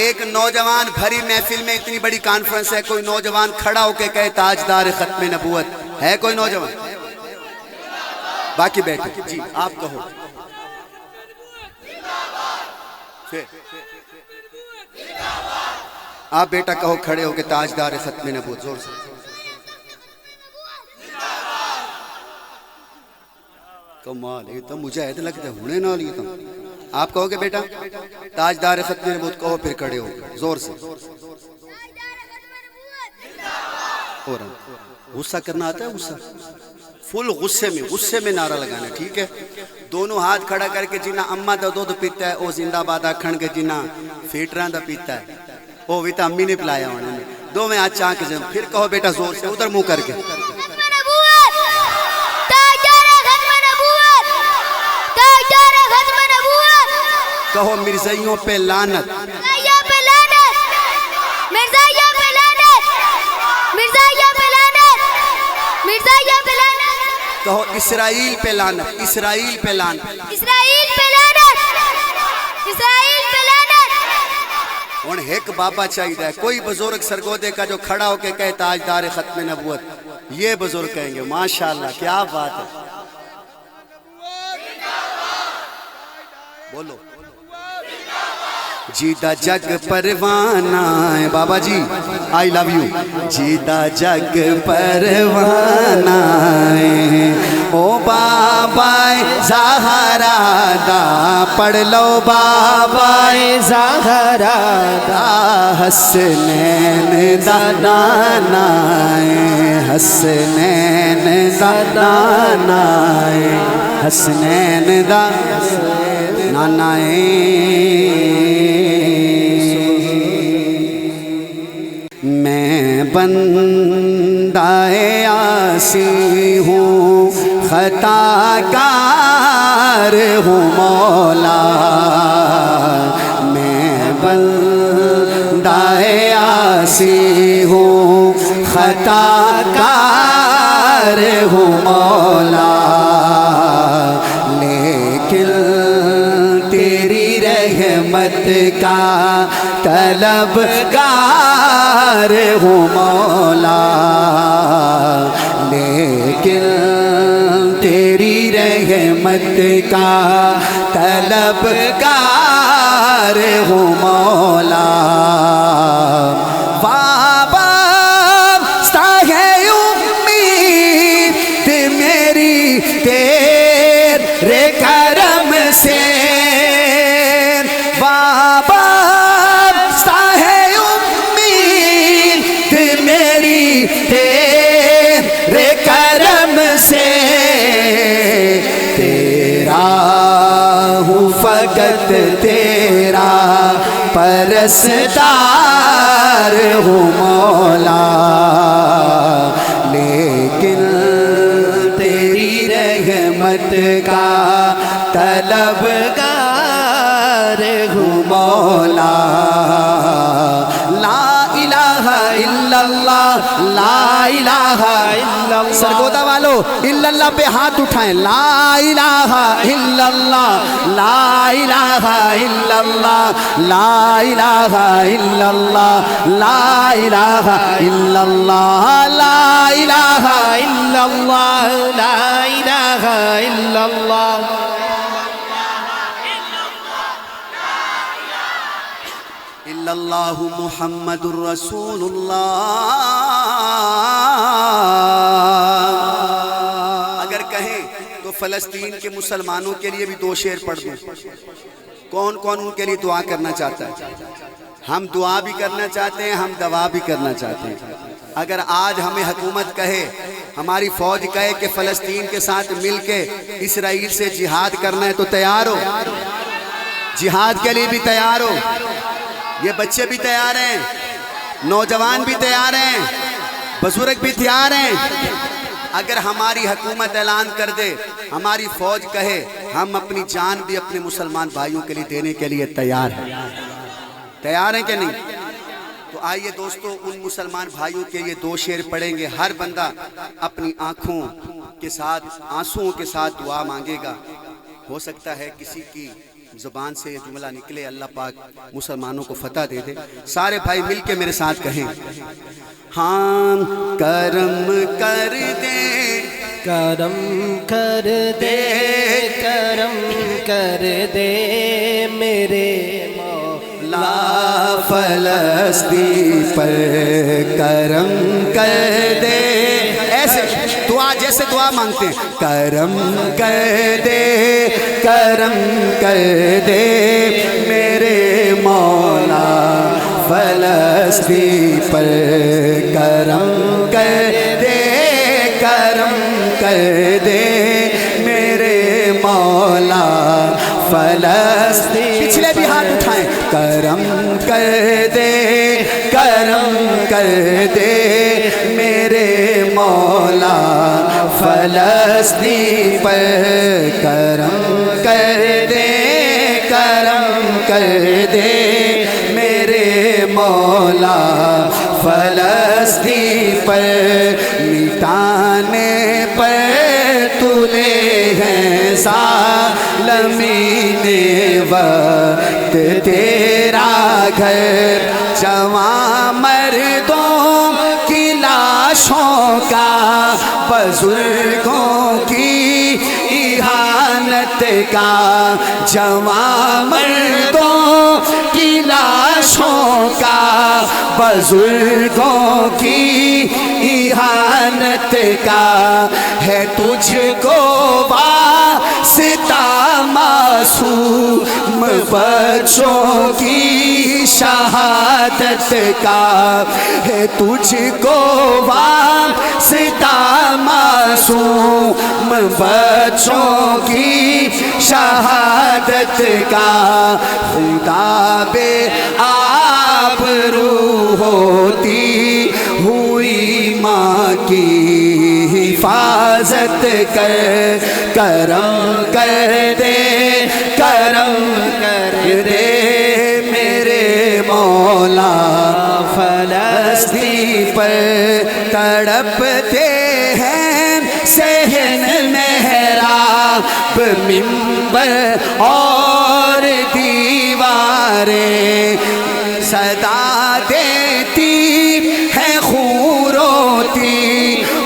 ایک نوجوان بھری محفل میں اتنی بڑی کانفرنس ہے، کوئی نوجوان کھڑا ہو کے کہے تاجدار ختم نبوت ہے؟ کوئی نوجوان؟ باقی بیٹھے جی آپ کہو، آپ بیٹا کہو کھڑے ہو کے تاجدار ختم نبوت زور سے۔ کمال ہے، تو مجاہد لگتا ہے ہونے نہ لیے تم۔ آپ کہو گے بیٹا تاجدار ختم نبوت کہو، پھر کھڑے ہو زور سے۔ اور غصہ کرنا آتا ہے؟ غصہ فل غصے میں نعرہ لگانا، ٹھیک ہے؟ دونوں ہاتھ کھڑا کر کے جنہ اما دا دودھ پیتا ہے او زندہ باد آکھن کے، جنہ فیٹران دا پیتا ہے او بھی تا امی نے پلایا ہونا ہے۔ دو میں ہاتھ چاہ کے جنہ پھر کہو بیٹا زور سے، ادھر منہ کر کے کہو مرزائیوں پہ لعنت، کہو اسرائیل پہ لعنت، اسرائیل پہ لعنت، اسرائیل پہ لعنت، اسرائیل پہ لعنت۔ اور ایک بابا چاہیے، کوئی بزرگ سرگودے کا جو کھڑا ہو کے کہے تاجدار ختم نبوت، یہ بزرگ کہیں گے ماشاءاللہ کیا بات ہے۔ بولو جیتا جگ پروانہ ہے بابا جی، آئی لو یو۔ جیتا جگ پروانہ ہے او بابا زہرا دا، پڑھ لو بابا زہرا دا، حسنین دا نانا ہے، حسنین دا نانا ہے، حسنین دا نانا ہے۔ میں بندہ عاصی ہوں، خطا کار ہوں مولا، میں بندہ عاصی ہوں، خطا کار ہوں مولا، لیکن تیری رحمت کا طلبگار ہوں مولا، لیکن تیری رحمت کا طلبگار ہوں مولا۔ بابا ہے امید میری تیرے کرم سے، بابا ہے امید میری تیرے کرم سے، تیرا ہوں فقط تیرا پرستار ہوں مولا، لیکن تیری رحمت کا طلبگار ہوں مولا۔ لا الہ الا اللہ، لا الہ الا اللہ، سرگودا والو الا اللہ پہ ہاتھ اٹھائیں، لا الہ الا اللہ، لا الہ الا اللہ، لا الہ الا اللہ، لا الہ الا اللہ، لا الہ الا اللہ، لا الہ الا اللہ۔ اللہ محمد الرسول اللہ۔ اگر کہیں تو فلسطین کے مسلمانوں کے لیے بھی دو شعر پڑھ دوں۔ کون کون ان کے لیے دعا کرنا چاہتا ہے؟ ہم دعا بھی کرنا چاہتے ہیں، ہم دعا بھی کرنا چاہتے ہیں۔ اگر آج ہمیں حکومت کہے، ہماری فوج کہے کہ فلسطین کے ساتھ مل کے اسرائیل سے جہاد کرنا ہے تو تیار ہو؟ جہاد کے لیے بھی تیار ہو؟ یہ بچے بھی تیار ہیں، نوجوان بھی تیار ہیں، بزرگ بھی تیار ہیں۔ اگر ہماری حکومت اعلان کر دے، ہماری فوج کہے ہم اپنی جان بھی اپنے مسلمان بھائیوں کے لیے دینے کے لیے تیار ہیں، تیار ہیں کہ نہیں؟ تو آئیے دوستو، ان مسلمان بھائیوں کے یہ دو شعر پڑھیں گے۔ ہر بندہ اپنی آنکھوں کے ساتھ، آنسوؤں کے ساتھ دعا مانگے گا۔ ہو سکتا ہے کسی کی زبان سے یہ جملہ نکلے اللہ پاک مسلمانوں کو فتح دے دے. سارے بھائی مل کے میرے ساتھ کہیں ہاں کرم کر دے کرم کر دے کرم کر دے میرے لا فلسطین پر کرم کر دے. ایسے دعا جیسے دعا مانگتے ہیں کرم کر دے کرم کر دے میرے مولا فلسطین پر کرم کر دے کرم کر دے میرے مولا فلسطین. پچھلے بھی ہاتھ اٹھائیں کرم کر دے کرم کر دے میرے مولا فلسطین پر کرم کر دے کرم کر دے میرے مولا فلسطین پر. مٹانے پر تلے ہیں ظالمین وقت تیرا گھر جوان مردوں کی لاشوں کا بزرگوں کی اہانت کا جوان مردوں کی لاشوں کا بزرگوں کی اہانت کا ہے تجھ کو واسطہ معصوم بچوں کی شہادت کا ہے تجھ کو واسطہ معصوم بچوں کی شہادت کا. خدا بے آبرو ہوتی ہوئی ماں کی حفاظت کر کرم کر دے کرم کر دے میرے مولا فلسطین پر. تڑپتے ہیں صحن محراب منبر اور دیواریں صدا دیتی ہے خون روتی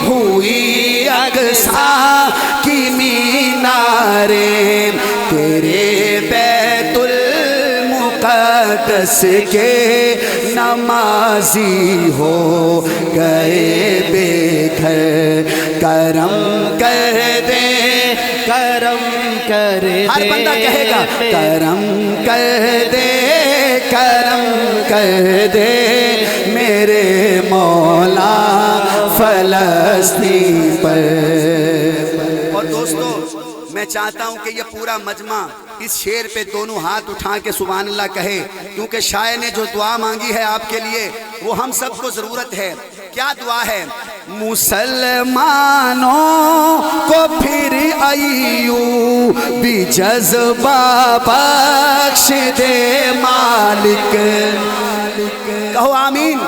ہوئی اقصی کی میناریں. تیرے بیت المقدس کے نمازی ہو گئے بے گھر کرم کر دے کرم کر دے. ہر بندہ کہے گا کرم کر دے کرم کر دے میرے مولا فلسطین پر. اور دوستو میں چاہتا ہوں کہ یہ پورا مجمع اس شعر پہ دونوں ہاتھ اٹھا کے سبحان اللہ کہے, کیونکہ شاعر نے جو دعا مانگی ہے آپ کے لیے وہ ہم سب کو ضرورت ہے. کیا دعا ہے؟ مسلمانوں کو پھر ایوبی جذبہ بخش دے مالک. کہو آمین.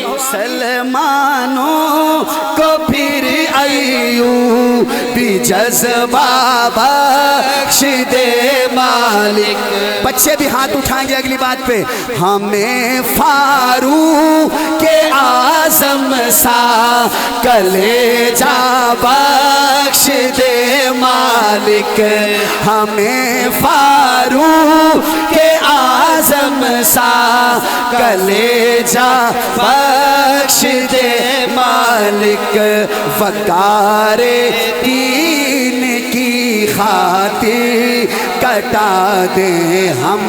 مسلمانوں کو پھر ایوبی جذبہ بخش دے مالک. بچے بھی ہاتھ اٹھائیں گے اگلی بات پہ. ہمیں فاروق اعظم سا کلیجہ بخش دے مالک. ہمیں فاروق اعظم سا کلیجہ بخش دے مالک. وقار دین کی خاطر کٹا دیں ہم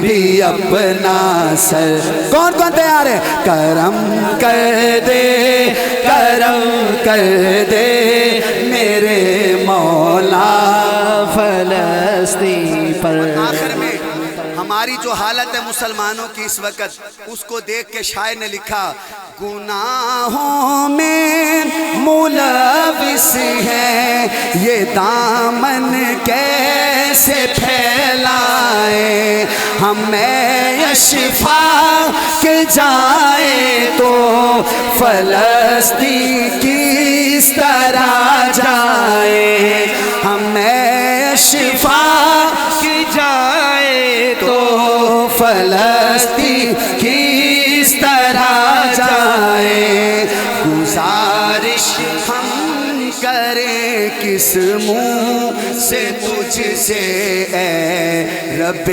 بھی اپنا سر. کون کون تیار ہے؟ کرم کر دے کرم کر دے میرے مولا فلسطین پر. آخر میں ہماری جو حالت ہے مسلمانوں کی اس وقت, اس کو دیکھ کے شاعر نے لکھا گناہوں میں ملوث ہے یہ دامن کیسے پھیلائیں ہمیں اشفاق جائے تو فلسطین کس طرح جائیں ہمیں اشفاق جائے پلستی کس طرح جائیں گزارش ہم کریں کس منہ سے تجھ سے اے رب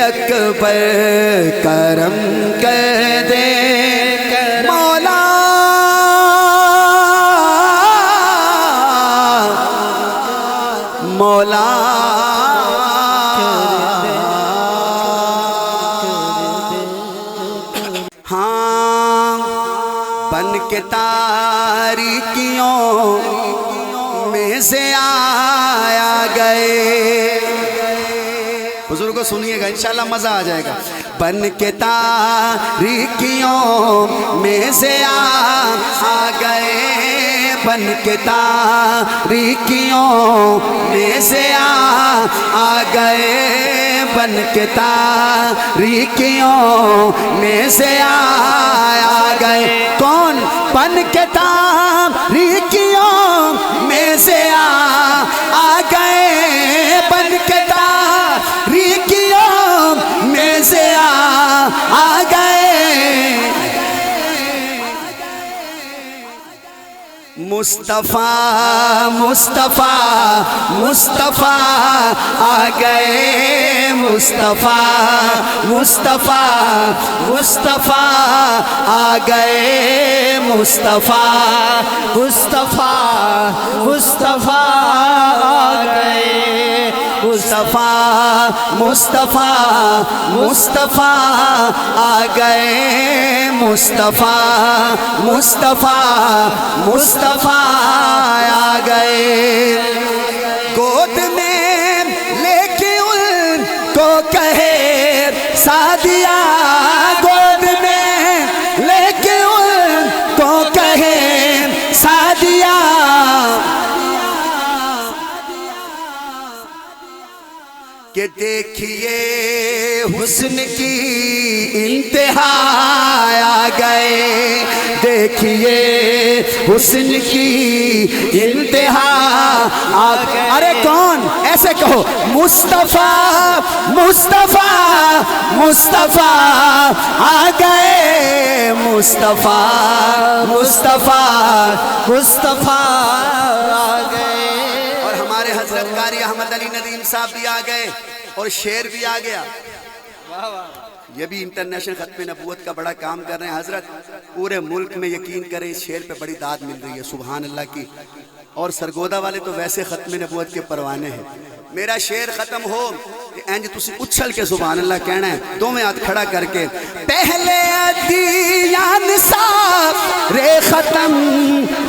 اکبر کرم کر دے مولا مولا ہاں بن کے تاریکیوں میں سے آیا گئے بزرگوں سنیے گا انشاءاللہ مزہ آ جائے گا بن کے تاریکیوں میں سے آ گئے بن کے تاریکیوں میں سے آ گئے بن کے تاریکیوں میں سے آ گئے کون بن کے تاریکیوں میں سے آ گئے بن کے تاریکیوں میں سے آ گئے مصطفیٰ مصطفیٰ مصطفیٰ آ گئے مصطفیٰ مصطفیٰ مصطفیٰ آ گئے مصطفیٰ مصطفیٰ مصطفیٰ آ گئے مصطفیٰ مصطفیٰ مصطفیٰ آ گئے مصطفیٰ مصطفیٰ مصطفیٰ آ گئے گود میں لے کے ان کو کہے سعدیہ گود میں لے کے ان کو کہے سعدیہ کہ دیکھیے حسن کی انتہا آ گئے دیکھیے حسن کی انتہا آ گئے ارے کون ایسے کہو مصطفیٰ مصطفیٰ مصطفیٰ آ گئے مصطفیٰ مصطفیٰ مصطفیٰ آ گئے اور ہمارے حضرت قاری احمد علی ندیم صاحب بھی آ گئے اور شعر بھی آ گیا یہ بھی انٹرنیشنل ختم نبوت کا بڑا کام کر رہے ہیں حضرت پورے ملک میں یقین کریں اس شعر پہ بڑی داد مل رہی ہے سبحان اللہ کی اور سرگودا والے تو ویسے ختم نبوت کے پروانے ہیں میرا شعر ختم ہو اینج تسی اچھل کے سبحان اللہ کہنا ہے دو میں ہاتھ کھڑا کر کے پہلے ادیان سارے ختم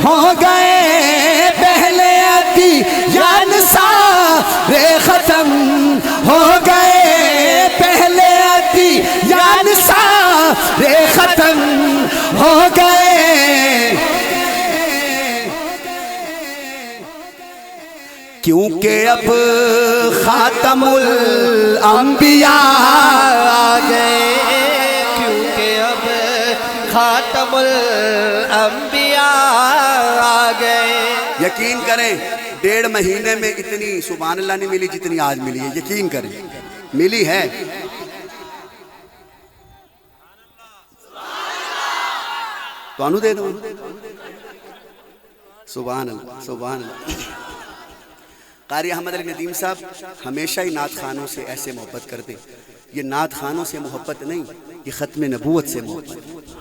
ہو گئے پہلے ادیان سارے ختم ہو گئے پہلے ادیان سارے ختم ہو گئے کیونکہ اب خاتم الانبیاء آ گئے کیونکہ اب خاتم الانبیاء آ گئے یقین کریں 1.5 مہینے میں اتنی سبحان اللہ نہیں ملی جتنی آج ملی ہے یقین کریں ملی ہے تو انو دے دو سبحان اللہ سبحان اللہ قاری احمد علی ندیم صاحب ہمیشہ ہی نعت خانوں سے ایسے محبت کرتے یہ نعت خانوں سے محبت نہیں یہ ختم نبوت سے محبت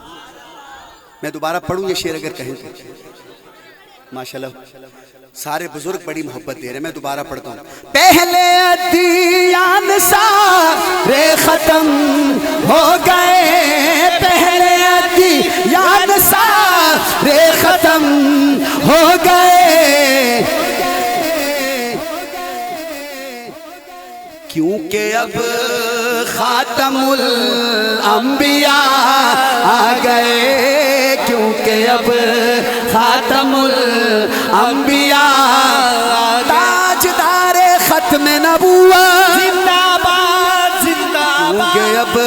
میں دوبارہ پڑھوں یہ شعر اگر کہیں تو ماشاءاللہ سارے بزرگ بڑی محبت دے رہے ہیں میں دوبارہ پڑھتا ہوں پہلے ادیان سارے ختم ہو گئے پہلے ادیان سارے ختم ہو گئے کیونکہ اب خاتم الانبیاء آ گئے کیونکہ اب خاتم الانبیاء تاجدار ختم نبوت زندہ باد زندہ باد کیونکہ اب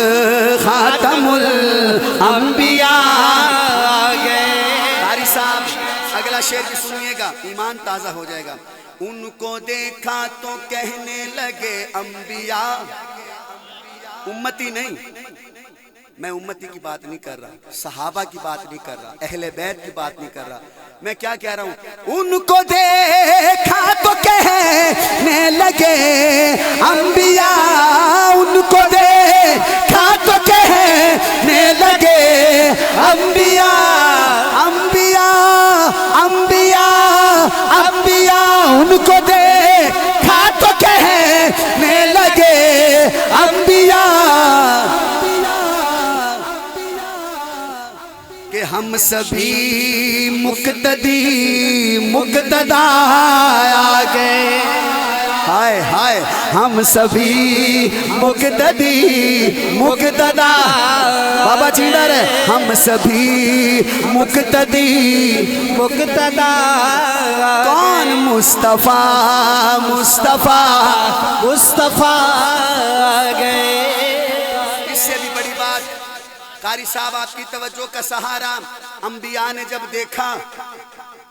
خاتم الانبیاء آ گئے قاری صاحب اگلا شعر بھی سنیے گا ایمان تازہ ہو جائے گا ان کو دیکھا تو کہنے لگے انبیاء امتی نہیں، میں امتی کی بات نہیں کر رہا، صحابہ کی بات نہیں کر رہا، اہل بیت کی بات نہیں کر رہا، میں کیا کہہ رہا ہوں؟ ان کو دیکھا تو کہنے لگے انبیاء، ان کو دیکھا تو کہنے لگے انبیاء، انبیاء، انبیاء، انبیاء، ان کو دیکھا تو کہنے لگے انبیاء کہ ہم سبھی مقتدی مقتدا آ گئے، ہائے ہائے ہم سبھی مقتدی مقتدا، بابا چیدر ہے، ہم سبھی مقتدی مقتدا، کون؟ مصطفیٰ مصطفیٰ مصطفیٰ آ گئے۔ اس سے بھی بڑی بات، قاری صاحب آپ کی توجہ کا سہارا، انبیاء نے جب دیکھا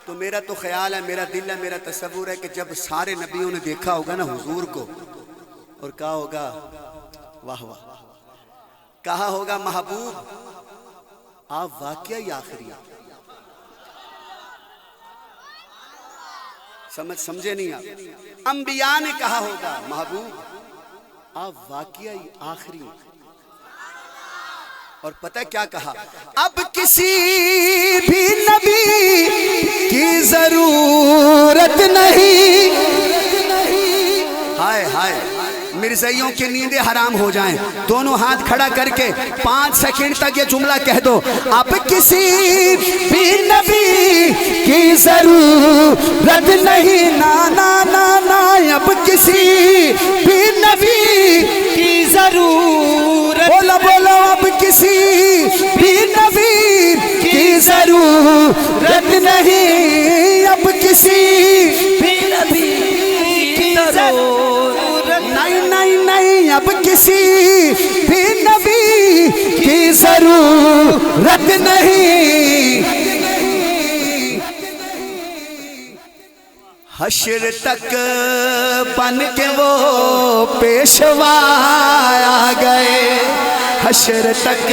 تو میرا تو خیال ہے، میرا دل ہے، میرا تصور ہے کہ جب سارے نبیوں نے دیکھا ہوگا نا حضور کو اور کہا ہوگا واہ واہ، کہا ہوگا محبوب آپ واقعی آخری ہیں۔ سمجھے نہیں آپ؟ انبیاء نے کہا ہوگا محبوب آپ واقعی آخری ہیں، اور پتہ کیا کہا؟ اب کسی بھی نبی کی ضرورت نہیں، ہائے ہائے مرزائیوں کی نیندیں حرام ہو جائیں، دونوں ہاتھ کھڑا کر کے 5 سیکنڈ تک یہ جملہ کہہ دو، اب کسی بھی نبی کی ضرورت نہیں، نا نا نا نا، اب کسی بھی نبی کی ضرورت، بولو بولو، اب کسی بھی نبی کی ضرورت نہیں، اب کسی بھی نبی کی ضرورت نہیں، نہیں نہیں، اب کسی بھی نبی کی ضرورت نہیں، حشر تک بن کے وہ پیشوا آ گئے، حشر تک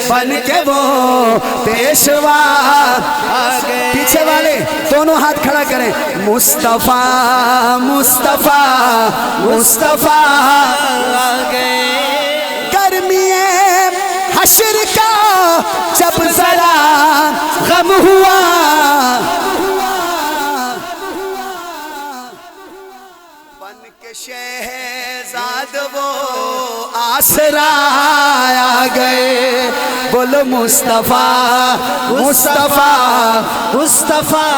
بن کے وہ پیشوا آ گئے، پیچھے والے دونوں ہاتھ کھڑا کریں، مصطفیٰ مصطفیٰ مصطفیٰ آ گئے، گرمی حشر کا جب ذرا غم ہوا، شہزاد وہ آسرا آ گئے، بولو مصطفیٰ مصطفیٰ مصطفیٰ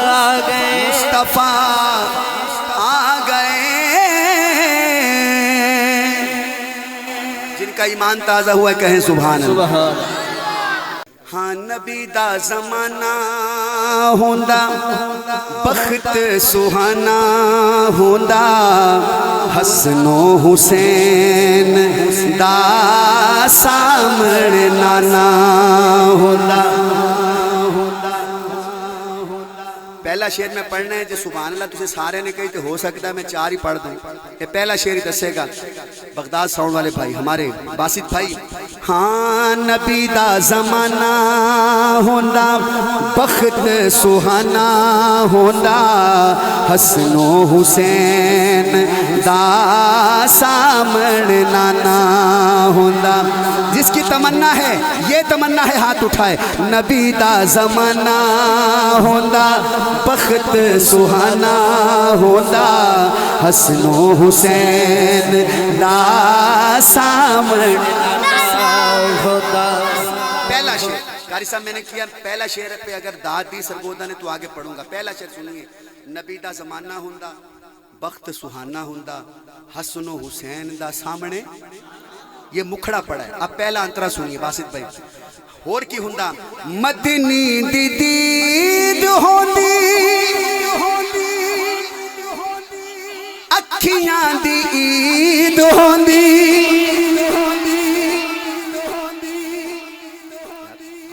آ گئے، مصطفیٰ آ گئے، جن کا ایمان تازہ ہوا ہے کہیں سبحان اللہ۔ ہاں نبی دا زمانہ ہوندا، بخت سہانا ہوندا، حسن و حسین دا سامنے نانا ہوندا۔ پہلا شعر میں پڑھنا ہے جو سبحان اللہ تجھے سارے نے کہی تو ہو سکتا ہے میں 4 ہی پڑھ دوں، یہ پہلا شعر ہی دسے گا بغداد ساؤنڈ والے بھائی، ہمارے باسط بھائی۔ ہاں نبی دا زمانہ ہوندا، بخت سہانا ہوندا، حسن و حسین دا سامنے نانا ہوندا، جس کی تمنا ہے یہ تمنا ہے ہاتھ اٹھائے، نبی دا زمانہ ہوندا، بخت سہانا ہوندا، حسن و حسین دا سامنے ہوتا۔ پہلا شعر قاری صاحب میں نے کیا، پہلا شعر پہ اگر داد دی سرگودا نے تو آگے پڑھوں گا، پہلا شعر سنیے، نبی دا زمانہ ہوندا، بخت سہانا ہوندا، حسن و حسین دا سامنے، یہ مکھڑا پڑا ہے۔ اب پہلا انترا سنیے باسط بھائی، اور کی ہوندا، مدنی دی دید ہوندی، اکھیاں دی عید ہوندی،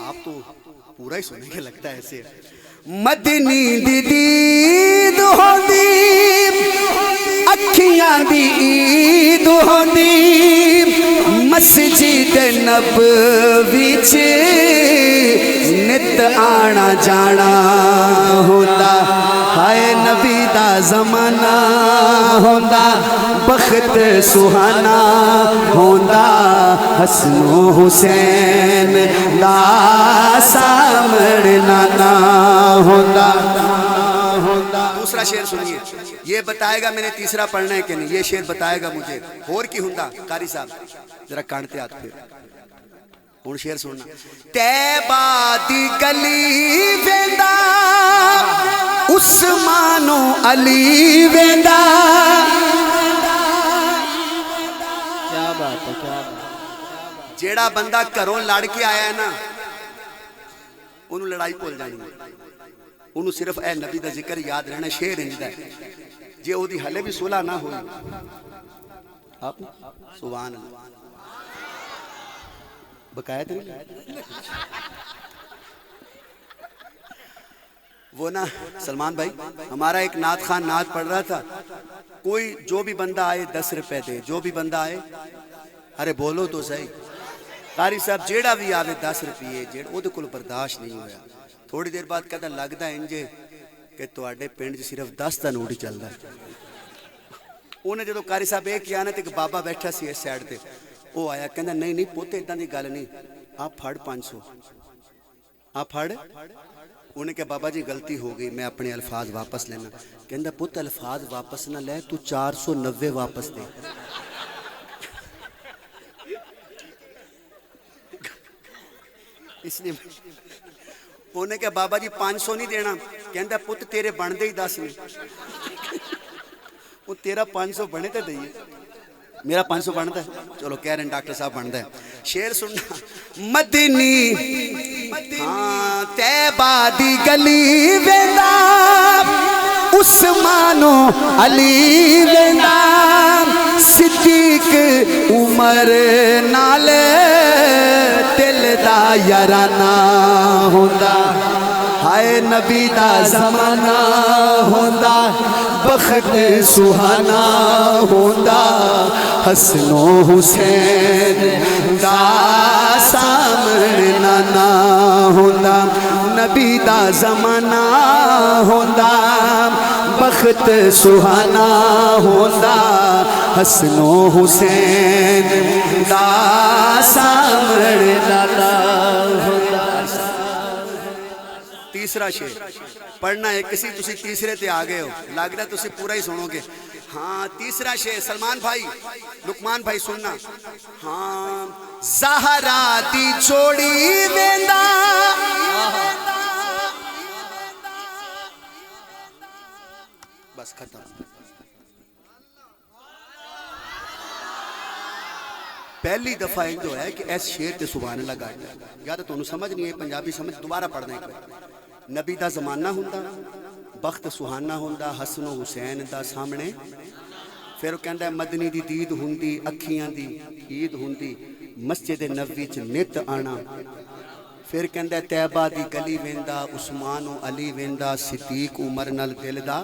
آپ تو پورا ہی سنیں گے لگتا ہے ایسے، مدنی دی دید ہوندی، اکھیاں دی عید ہوندی، مسجد نبوی چ نت آنا جانا ہوندا ہائے نبی دا زمانہ ہوندا بخت سہانا ہوندا حسن و حسین دا سامنے نانا ہوندا. دوسرا شعر سنیے، یہ بتائے گا میں نے تیسرا پڑھنا ہے کہ نہیں، یہ شعر بتائے گا مجھے اور کی ہوندا. قاری صاحب ذرا کانٹتے ہاتھ پھر ہوں شعر سننا. طیبہ دی گلی ویندا عثمان و علی ویندا. کیا بات ہے، کیا بات ہے. جیڑا بندہ گھروں لڑ کے آیا ہے نا انہوں لڑائی بھول جانی ہے، انہوں صرف اے نبی دا ذکر یاد رہنا. شعر انجدہ ہے جے او دی حلے بھی صلح نہ ہوئی آپ سبحان اللہ بقایت نہیں. وہ نا سلمان بھائی ہمارا ایک نعت خان نعت پڑھ رہا تھا، کوئی جو بھی بندہ آئے 10 روپے دے، جو بھی بندہ آئے، ارے بولو تو صحیح. قاری صاحب جیڑا بھی آوے 10 روپیے جیڑا او دے کول برداشت نہیں ہویا. تھوڑی دیر بعد کہتا لگدا انجے کہ تواڈے پنڈ چ صرف 10 دا نوٹ ہی چلدا. انہیں جدو قاری صاحب ایک کیا نا تے ایک بابا بیٹھا سی اس سائڈ تے، وہ آیا کہندا نہیں نہیں پوتے اتنا دی گل نہیں، آپ پھڑ 500 آپ پھڑ. انہیں کہ بابا جی غلطی ہو گئی میں اپنے الفاظ واپس لینا. کہندا پت الفاظ واپس نہ لے تو 490 واپس دے. اس لیے انہیں کہ بابا جی 500 نہیں دینا. کہندا پت تیرے بن دے ہی 10 نہیں، وہ تیرا 500 بنے تے دئیے، میرا 500 بنتا ہے. چلو کہہ رہے ہیں ڈاکٹر صاحب بنتا ہے. شعر سننا. مدنی ہاں طیبہ دی گلی ویندا عثمان و علی ویندا صدیق عمر نال دل دا یارانہ ہوندا ہائے نبی دا زمانہ ہوندا بخت سہانا ہوندا حسن و حسین دا سامنے نانا ہوندا. نبی دا زمانہ ہوندا بخت سہانا ہوندا حسن و حسین دا سامنے نانا ہوندا. تیسرا شعر پڑھنا ہے کسی تسی تیسرے تے آگئے ہو لگتا تسی پورا ہی سنو گے. ہاں تیسرا شعر سلمان بھائی لقمان بھائی سننا. ہاں زہرا دی جوڑی ویندا بس ختم. پہلی دفعہ ایک جو ہے کہ ایس شعر تے سبحان اللہ گاڑی ہے. یا تو انہوں سمجھ نہیں ہے پنجابی سمجھ دوبارہ پڑھنے کے. نبی دا زمانہ ہوندا بخت سہانا ہوندا حسن و حسین دا سامنے. پھر وہ کہندا ہے مدنی دی دید ہوندی اکھیاں دی عید ہوندی مسجد نبوی چ نت آنا. پھر کہندا ہے طیبہ دی گلی ویندا عثمان و علی ویندا صدیق عمر نال دل دا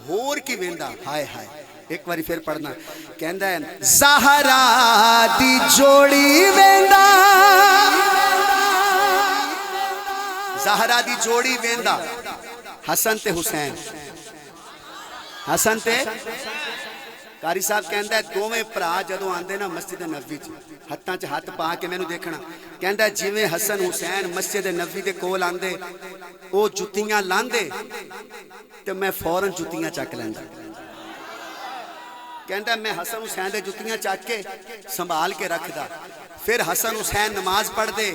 ہور کی ویندا. ہائے ہائے ایک باری پھر پڑھنا. کہندا ہے زہرا دی جوڑی ویندا زہرا دی جوڑی ویندا حسن تے حسین حسن تے. قاری صاحب کہندا ہے دوویں بھرا جدوں آندے نا مسجد نبوی چ ہتھاں چ ہاتھ پا کے مینوں دیکھنا. کہندا ہے جویں حسن حسین مسجد نبوی دے کول آندے او جُتیاں لاندے تے میں فوراً جُتیاں چک لیندا. کہندا ہے میں حسن حسین دے جُتیاں چک کے سنبھال کے رکھدا. پھر حسن حسین نماز پڑھ دے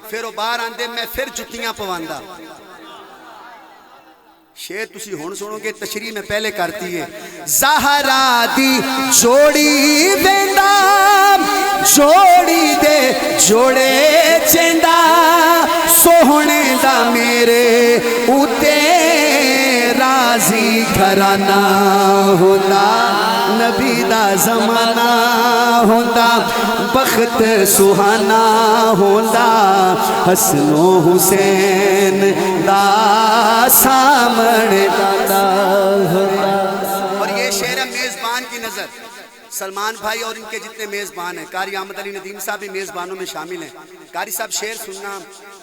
پھر وہ باہر آندے میں پھر جُتیاں پواندا. شعر تسی ہون سنو گے تشریح میں پہلے کرتی ہے. زہرا دی جوڑی ویندا جوڑی دے جوڑے چیندا سوہنے دا میرے اوتے راضی گھرانہ ہوندا. نبی دا زمانہ ہوندا بخت سہانا ہوندا حسن و حسین دا سامنے دادا ہوندا. اور یہ شعر ہے میزبان کی نظر. سلمان بھائی اور ان کے جتنے میزبان ہیں، قاری احمد علی ندیم صاحب بھی میزبانوں میں شامل ہیں. قاری صاحب شعر سننا،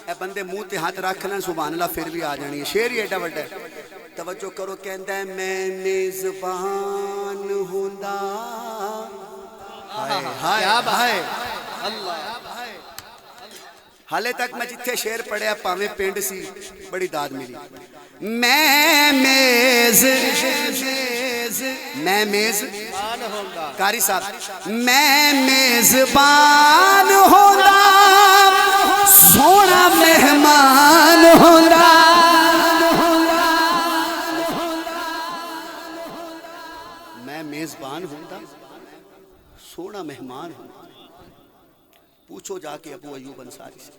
اے بندے منہ تے ہاتھ رکھ لیں سبحان اللہ پھر بھی آ جانی ہے. شعر ہی ایڈا وڈا ہے. توجہ کرو. کہندا ہے میں میزبان ہوندا. ہائے ہائے حالے تک میں جتھے شعر پڑھیا پاویں پنڈ سی بڑی داد ملی. میں میز قاری صاحب میں میزبان ہوندا سونا مہمان ہوندا. میں میزبان ہوندا سونا مہمان ہوندا. پوچھو جا کے ابو ایوب انصاری سے.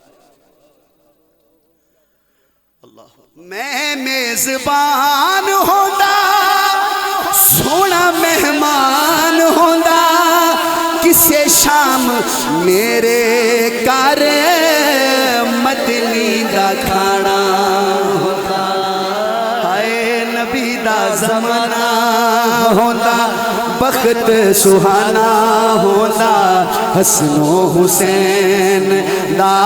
اللہ میں میزبان ہوندا سونا مہمان ہوندا کسے شام میرے گھر مدنی دا کھانا ہوندا. ہائے نبی دا زمانہ ہوندا بخت سہانا ہوندا حسن و حسین دا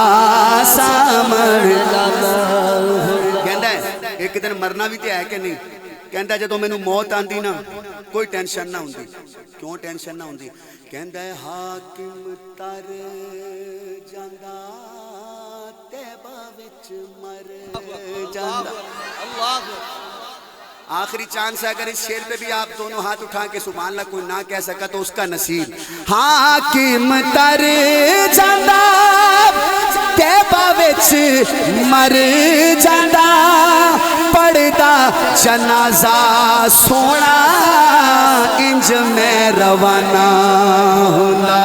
سامر. کہندا ہے ایک دن مرنا بھی تے ہے کہ نہیں. کہندا جدوں مینوں موت آندی نا کوئی ٹینشن نہ ہوندی. کیوں ٹینشن نہ ہوندی؟ کہندا ہے حاکم تر جاندا تیبہ وچ مر جاندا. آخری چانس ہے اگر اس شعر پہ بھی آپ دونوں ہاتھ اٹھا کے سبحان اللہ کوئی نہ کہہ سکا تو اس کا نصیب. حاکم تر جاندا تیبہ وچ مر جاندا پڑھدا جنازہ سونا انج میں روانہ ہوندا.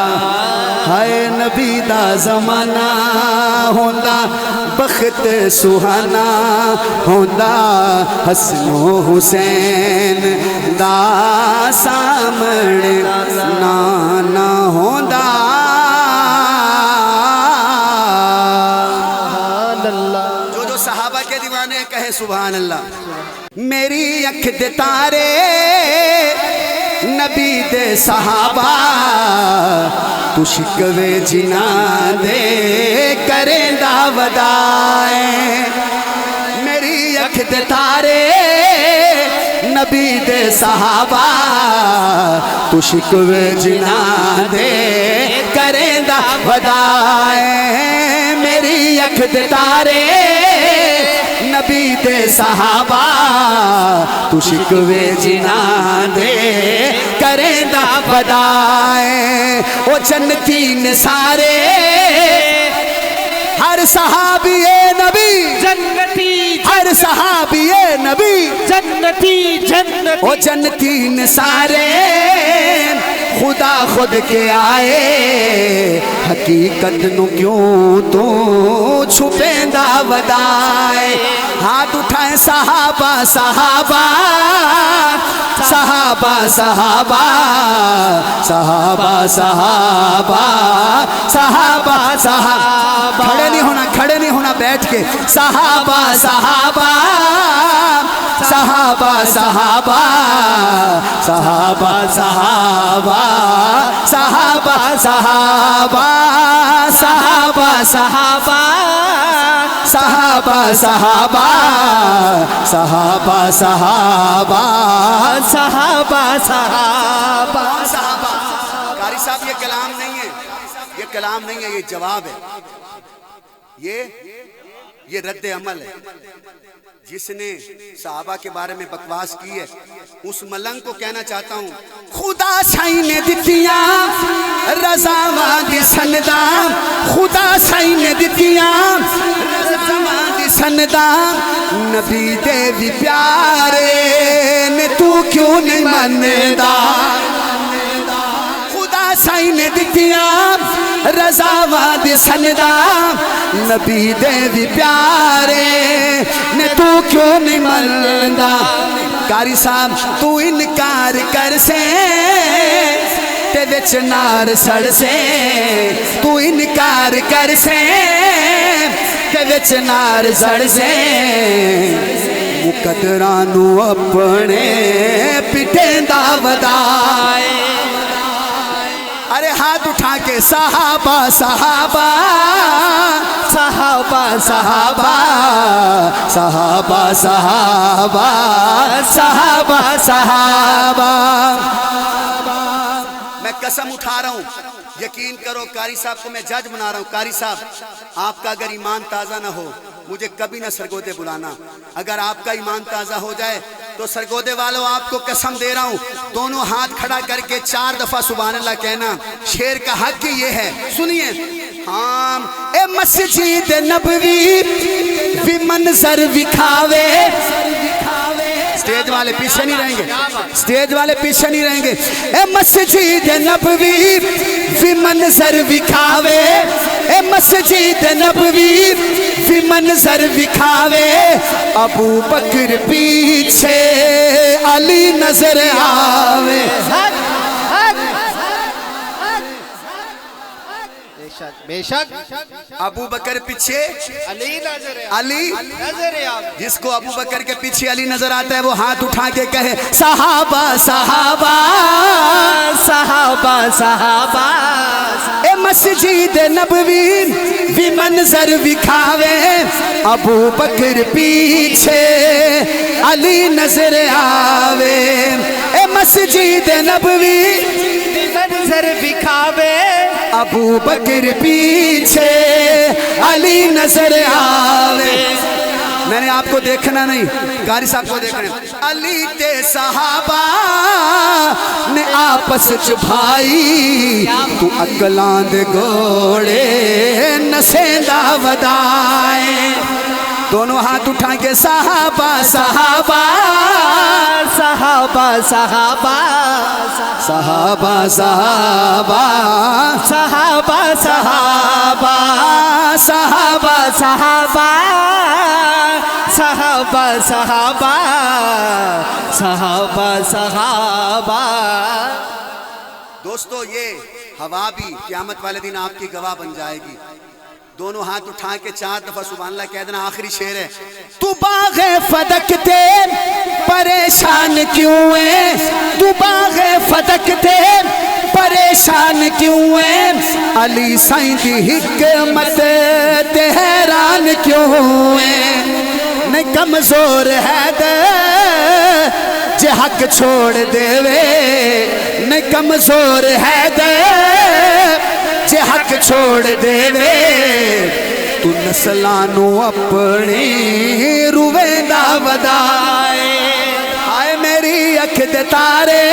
ہائے نبی دا زمانہ ہوندا بخت سہانا ہوندا حسن و حسین دا سامنے نانا ہوندا. جو صحابہ کے دیوانے کہے سبحان اللہ. میری اکھ دے تارے نبی دے صحابہ تو شکوے جناں دے کریں دا ودائیں. میری اکھ دے تارے نبی دے صحابہ تو شکوے جناں دے کریں دا ودائیں. میری اکھ دے تارے نبی دے صحابہ تو شکوے جناں دے کریں دا ودائیں. او جنتی نثارے ہر صحابی نبی جنتی ہر صحابی نبی جنتی جنتی او جنتی نثارے خدا خود کے آئے حقیقت نو کیوں تو چھپیندا ودائے. ہاتھ اٹھائیں صحابہ صحابہ صحابہ صحابہ صحابہ صحابہ صحابہ صحابہ. کھڑے نہیں ہونا بیٹھ کے. صحابہ صحابہ صحابہ صحابہ صحابہ صحابہ صحابہ صحابہ صحابہ صحابہ صحابہ صحابہ صحابہ صحابہ صحابہ صحابہ صحابہ. قاری صاحب یہ کلام نہیں ہے، یہ کلام نہیں ہے، یہ جواب ہے. یہ رد عمل ہے. جس نے صحابہ کے بارے میں بکواس کی ہے اس ملنگ کو کہنا چاہتا ہوں خدا سائی نے دتیاں رضاواں دی سنداں. خدا سائی نے دتیاں رضاواں دی سنداں نبی دے بھی پیارے نے تو کیوں نہیں مندا. خدا سائی نے دتیاں رضاواں دی سنداں نبی دے بھی پیارے نے تو کیوں نہیں مندا. قاری صاحب تو انکار کر سے تے وچ نار سڑ سے. تو انکار کر سے تے وچ نار سڑ سے. مقدراں نو اپنے پٹھیں دا ودائے. صحابہ صحابہ صحابہ صحابہ صحابہ صحابہ صحابہ صحابہ. میں قسم اٹھا رہا ہوں، یقین کرو قاری صاحب کو میں جج بنا رہا ہوں. قاری صاحب آپ کا اگر ایمان تازہ نہ ہو مجھے کبھی نہ سرگودے بلانا. اگر آپ کا ایمان تازہ ہو جائے تو سرگودے والوں آپ کو قسم دے رہا ہوں دونوں ہاتھ کھڑا کر کے 4 دفعہ سبحان اللہ کہنا. شیر کا حق یہ ہے، سنیے. ہاں اے مسجد نبوی بھی منظر دکھاوے. سٹیج والے پیچھے نہیں رہیں گے، سٹیج والے پیچھے نہیں رہیں گے. اے مسجد نبوی بھی منظر دکھاوے. اے مسجد نبوی بھی منظر دکھاوے. ابو بکر پیچھے علی نظر آوے. بے شک ابو بکر پیچھے علی نظر علی نظر آوے. جس کو ابو بکر کے پیچھے علی نظر آتا ہے وہ ہاتھ اٹھا کے کہے صحابہ صحابہ صحابہ صحابہ. اے مسجد نبوی بھی منظر دکھاوے. ابو بکر پیچھے علی نظر آوے. اے مسجد نبوی منظر دکھاوے. ابو بکر پیچھے علی نظر آوے. میں نے آپ کو دیکھنا نہیں، قاری صاحب کو دیکھنا ہے. علی تے صحابہ نے آپس چ بھائی تو اکلاں دے گھوڑے نسیندا ودائے. دونوں ہاتھ اٹھا کے صحابہ صحابہ صحابہ صحابہ صحابہ صحابہ صحابہ صحابہ صحابہ صحابہ صحابہ صحابہ صحابہ صحابہ. دوستو یہ ہوا بھی قیامت والے دن آپ کی گواہ بن جائے گی. دونوں ہاتھ اٹھا کے 4 دفعہ سبحان اللہ کہہ دینا. آخری شعر ہے. تو باغ فدق تے پریشان کیوں ہے. تو باغ فدق تے پریشان کیوں ہے. علی سائیں دی حکمت تے حیران کیوں ہے. نہیں کمزور ہے دے جے حق چھوڑ دے وے. نہیں کمزور ہے دے جے حق چھوڑ دے وے. تو نسلانو اپنی رویندا ودائے. آئے میری اکھ دے تارے.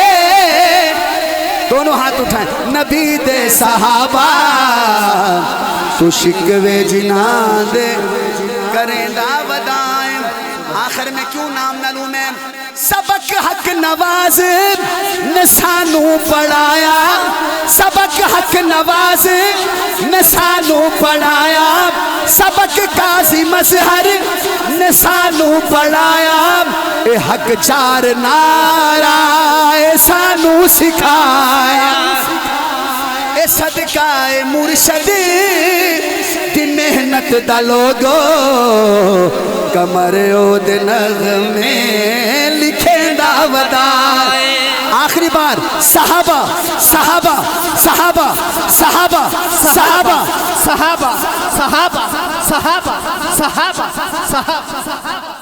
دونوں ہاتھ اٹھائیں. نبی دے صحابہ تو شکوے جنان دے کریندا ودائے. آخر میں کیوں نام نہ لوں میں. سبق حق نواز نے سانو پڑھایا. سبق حق نواز نے سانو پڑھایا. سبق قاضی مظہر نے سانو پڑھایا. اے حق 4 نعرہ اے سانو سکھایا. اے صدقہ اے مرشد دی محنت دا لوگو کمر او دے نغمے لکھیں دا ودائے. آخری بار صحابہ صحابہ صحابہ صحابہ صحابہ صحابہ صحابہ صحابہ صحابہ صحابہ.